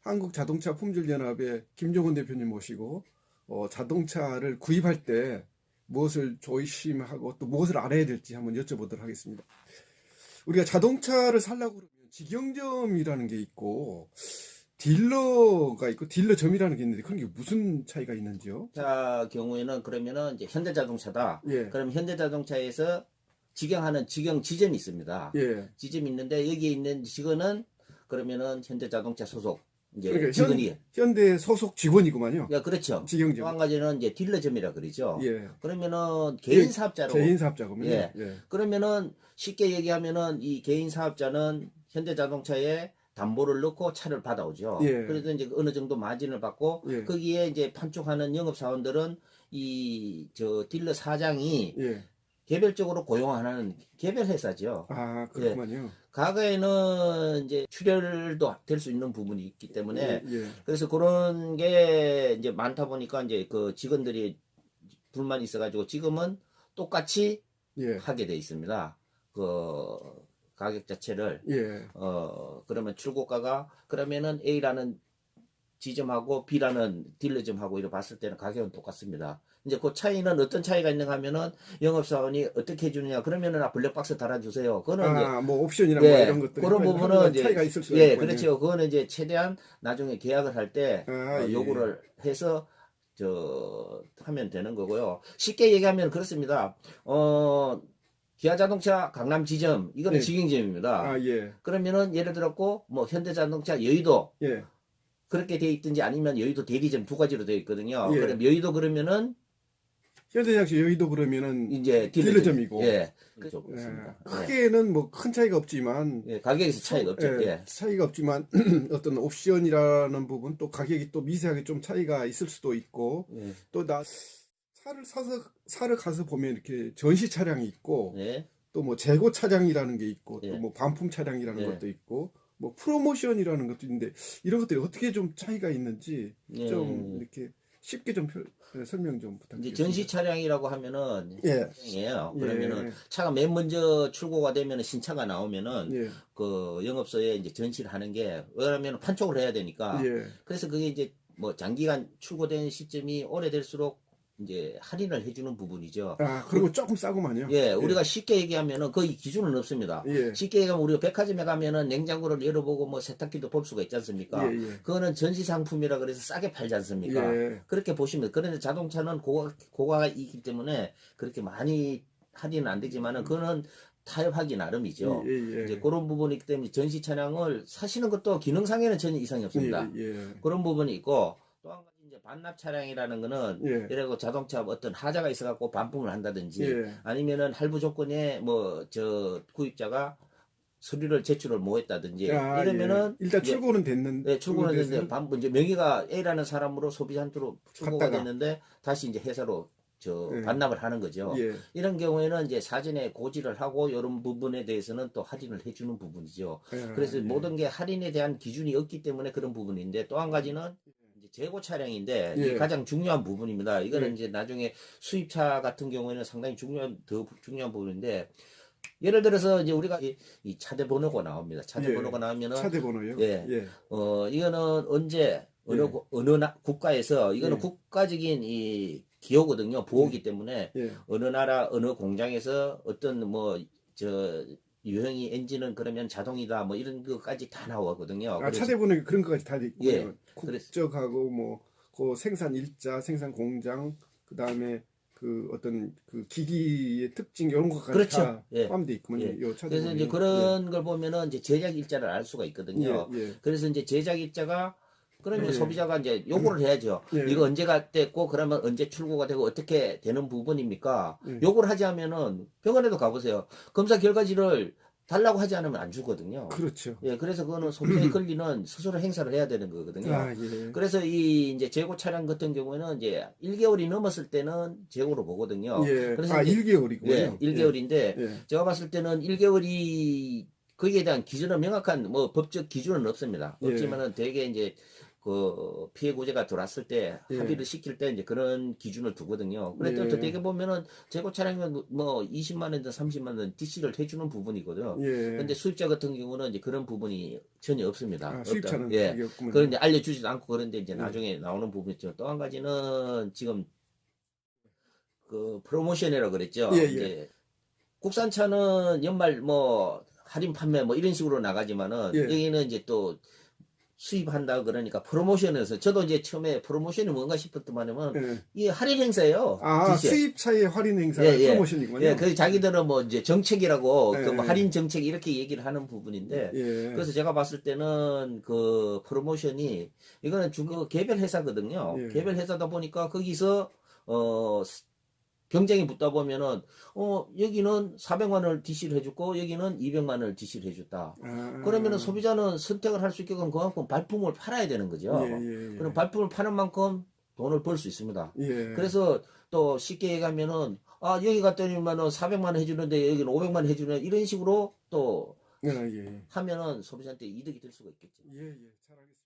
한국자동차품질연합의 김종원 대표님 모시고 자동차를 구입할 때 무엇을 조심하고 또 무엇을 알아야 될지 한번 여쭤보도록 하겠습니다. 우리가 자동차를 살려고 그러면 직영점이라는 게 있고 딜러가 있고 딜러점이라는 게 있는데 그런 게 무슨 차이가 있는지요? 자 경우에는 그러면은 이제 현대자동차다. 예. 그럼 현대자동차에서 직영하는 직영 지점이 있습니다. 예. 지점이 있는데 여기에 있는 직원은 그러면은 현대자동차 소속 이제 그러니까 직원이. 현대 소속 직원이구만요. 야, 그렇죠. 직영점. 또 한 가지는 이제 딜러점이라 그러죠. 예. 그러면은 개인 사업자로. 개인 사업자군요. 예. 예. 그러면은 쉽게 얘기하면은 이 개인 사업자는 현대자동차에 담보를 넣고 차를 받아오죠. 예. 그래서 이제 어느 정도 마진을 받고 예. 거기에 이제 판촉하는 영업사원들은 이 저 딜러 사장이 예. 개별적으로 고용하는 개별 회사죠. 아, 그렇구만요. 과거에는 이제 출혈도 될 수 있는 부분이 있기 때문에 예. 그래서 그런 게 이제 많다 보니까 이제 그 직원들이 불만이 있어가지고 지금은 똑같이 예. 하게 돼 있습니다. 그 가격 자체를 예. 그러면 출고가가 그러면은 A라는 지점하고 B라는 딜러점하고 이렇게 봤을 때는 가격은 똑같습니다. 이제 그 차이는 어떤 차이가 있는가 하면은 영업사원이 어떻게 해주느냐 그러면은 블랙박스 달아주세요. 그거는 뭐 옵션이나 예, 뭐 이런 것들 그런 부분은 이제 차이가 있을 수가 예, 있군요. 그렇죠. 그거는 이제 최대한 나중에 계약을 할 때 예. 요구를 해서 하면 되는 거고요. 쉽게 얘기하면 그렇습니다. 기아자동차 강남 지점 이거는 예. 직영점입니다. 아, 예. 그러면은 예를 들었고 뭐 현대자동차 여의도 예. 그렇게 돼 있든지 아니면 여의도 대리점 두 가지로 되어 있거든요. 예. 그럼 여의도 그러면은 현대자동차 여의도 그러면은 이제 딜러점이고. 예. 그렇죠. 예. 그렇습니다. 크게는 뭐 큰 차이가 없지만 예. 가격에서 차이가 없죠. 예, 예. 차이가 없지만 어떤 옵션이라는 부분 또 가격이 또 미세하게 좀 차이가 있을 수도 있고 예. 또 차를 사러 가서 보면 이렇게 전시 차량이 있고 예. 또 뭐 재고 차량이라는 게 있고 예. 또 뭐 반품 차량이라는 예. 것도 있고 뭐 프로모션이라는 것도 있는데 이런 것들이 어떻게 좀 차이가 있는지 예. 좀 이렇게 쉽게 좀 설명 좀 이제 부탁드립니다. 전시 차량이라고 하면은 예. 차량이에요. 예. 그러면은 차가 맨 먼저 출고가 되면은 신차가 나오면은 예. 그 영업소에 이제 전시를 하는 게 왜냐면 판촉을 해야 되니까. 예. 그래서 그게 이제 뭐 장기간 출고된 시점이 오래될수록 이제 할인을 해주는 부분이죠. 아, 그리고 조금 싸구만요. 예, 우리가 쉽게 얘기하면은 거의 기준은 없습니다. 예. 쉽게 얘기하면 우리가 백화점에 가면은 냉장고를 열어보고 뭐 세탁기도 볼 수가 있지 않습니까? 예, 예. 그거는 전시 상품이라 그래서 싸게 팔지 않습니까? 예. 그렇게 보시면 그런데 자동차는 고가가 있기 때문에 그렇게 많이 할인은 안 되지만은 그거는 타협하기 나름이죠. 예, 예. 이제 그런 부분이 있기 때문에 전시 차량을 사시는 것도 기능상에는 전혀 이상이 없습니다. 예, 예. 그런 부분이 있고 또 한 가지 이제 반납 차량이라는 거는 예. 예를 들어 자동차 어떤 하자가 있어갖고 반품을 한다든지 예. 아니면은 할부 조건에 뭐 저 구입자가 서류를 제출을 못했다든지 아, 이러면은 예. 일단 이제 출고는 됐는데 네, 출고는 됐는데 반품 이제 명의가 A라는 사람으로 소비자한테로 출고가 갔다가. 됐는데 다시 이제 회사로 예. 반납을 하는 거죠. 예. 이런 경우에는 이제 사전에 고지를 하고 이런 부분에 대해서는 또 할인을 해주는 부분이죠. 예. 그래서 예. 모든 게 할인에 대한 기준이 없기 때문에 그런 부분인데 또 한 가지는 이제 재고 차량인데 예. 이게 가장 중요한 부분입니다. 이거는 예. 이제 나중에 수입차 같은 경우에는 상당히 더 중요한 부분인데 예를 들어서 이제 우리가 이 차대 번호가 나옵니다. 차대 예. 번호가 나오면은 차대 번호요? 예. 예. 이거는 언제 어느 예. 국가에서 이거는 예. 국가적인 이 기호거든요. 보호기 때문에 예. 어느 나라 어느 공장에서 어떤 뭐 유형이 엔진은 그러면 자동이다 뭐 이런 것까지 다 나오거든요. 아, 그래서 차대 번호 그런 것까지 다 있고 예. 국적하고 뭐 그 생산 일자, 생산 공장, 그다음에 그 어떤 그 기기의 특징 이런 것까지 그렇죠. 다 예. 포함되어 있군요. 예. 요 차대 그래서 번호는. 이제 그런 걸 보면은 이제 제작 일자를 알 수가 있거든요. 예. 예. 그래서 이제 제작 일자가 그러면 예. 소비자가 이제 요구를 해야죠. 예. 이거 언제가 됐고 그러면 언제 출고가 되고 어떻게 되는 부분입니까? 예. 요구를 하지 않으면은 병원에도 가보세요. 검사 결과지를 달라고 하지 않으면 안 주거든요. 그렇죠. 예, 그래서 그거는 소비자의 권리는 스스로 행사를 해야 되는 거거든요. 아, 예. 그래서 이 이제 재고 차량 같은 경우에는 이제 1개월이 넘었을 때는 재고로 보거든요. 예. 그래서 아, 이제 1개월이군요. 예, 1개월인데 예. 제가 봤을 때는 1개월이 거기에 대한 기준은 명확한 뭐 법적 기준은 없습니다. 예. 없지만은 되게 이제 그 피해 구제가 들어왔을 때 예. 합의를 시킬 때 이제 그런 기준을 두거든요. 그래서 예. 또 되게 보면은 재고 차량은 뭐 20만 원든 30만 원 DC를 해주는 부분이거든요. 예. 근데 수입자 같은 경우는 이제 그런 부분이 전혀 없습니다. 아, 수입차는 예. 그게 없군요. 그런 이제 알려주지도 않고 그런데 이제 예. 나중에 나오는 부분이 있죠. 또 한 가지는 지금 그 프로모션이라고 그랬죠. 예, 예. 이제 국산차는 연말 뭐 할인 판매 뭐 이런 식으로 나가지만은 예. 여기는 이제 또 수입한다 그러니까 프로모션에서 저도 이제 처음에 프로모션이 뭔가 싶었더만은 예. 이게 할인 행사예요. 아, DC에. 수입차의 할인 행사가 예, 예. 프로모션이군요. 예, 그 자기들은 뭐 이제 정책이라고 예, 그 뭐 예. 할인 정책 이렇게 얘기를 하는 부분인데 예. 그래서 제가 봤을 때는 그 프로모션이 이거는 중국 개별 회사거든요. 예. 개별 회사다 보니까 거기서 경쟁이 붙다 보면은 여기는 400만 원을 DC를 해줬고 여기는 200만 원을 DC를 해줬다. 아. 그러면은 소비자는 선택을 할 수 있게끔 그만큼 발품을 팔아야 되는 거죠. 예, 예, 예. 그럼 발품을 파는 만큼 돈을 벌 수 있습니다. 예. 그래서 또 쉽게 얘기하면은 여기 갔더니만은 400만 원 해주는데 여기는 500만 원 해주는 이런 식으로 또 예, 예. 하면은 소비자한테 이득이 될 수가 있겠죠. 예, 예. 잘 알겠습니다.